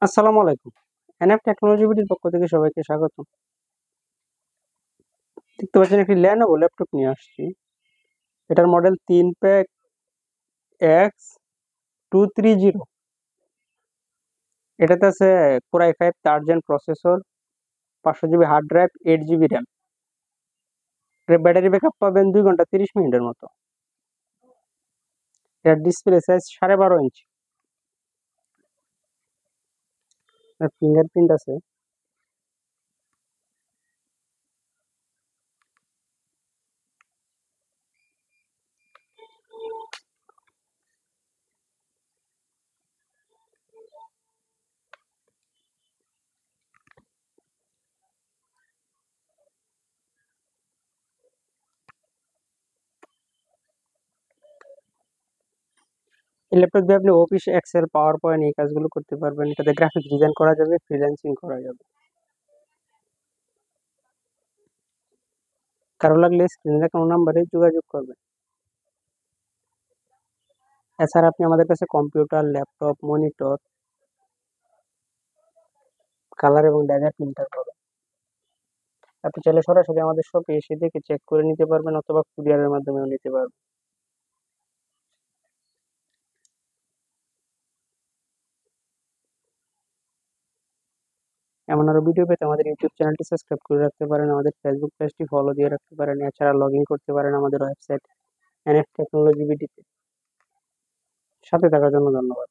আসসালামু আলাইকুম। NF technology বিডির পক্ষ থেকে সবাইকে স্বাগত। দেখতে পাচ্ছেন একটি Lenovo ল্যাপটপ নিয়ে আসছি। এটার মডেল 3 প্যাক X230। এটাতে আছে Core i5 3rd gen processor, 500 GB hard drive, 8 GB RAM. এর ব্যাটারি ব্যাকআপ পাবেন 2 ঘন্টা 30 মিনিটের মতো। এর ডিসপ্লে সাইজ 12.5 ইঞ্চি। এর ফিঙ্গারপ্রিন্ট আছে। এই ল্যাপটপ দিয়ে আপনি অফিস, এক্সেল, পাওয়ার পয়েন্ট এই কাজগুলো করতে পারবেন। এটাতে গ্রাফিক্স ডিজাইন করা যাবে, ফ্রিল্যান্সিং করা যাবে। কারো লাগলে স্ক্রিনে দেখানো নাম্বারে যোগাযোগ করবেন। এছাড়া আপনি আমাদের কাছে কম্পিউটার, ল্যাপটপ, মনিটর, কালার এবং লেজার প্রিন্টার পাবেন। আপনি চাইলে সরাসরি আমাদের শপে এসে দেখে চেক করে নিতে পারবেন অথবা কুরিয়ারের মাধ্যমেও নিতে পারবেন। এমন আরো ভিডিও পেতে আমাদের ইউটিউব চ্যানেলটি সাবস্ক্রাইব করে রাখতে পারেন, আমাদের ফেসবুক পেজটি ফলো দিয়ে রাখতে পারেন। এছাড়া লগ ইন করতে পারেন আমাদের ওয়েবসাইট এনএফ টেকনোলজি বিডিতে। সাথে থাকার জন্য ধন্যবাদ।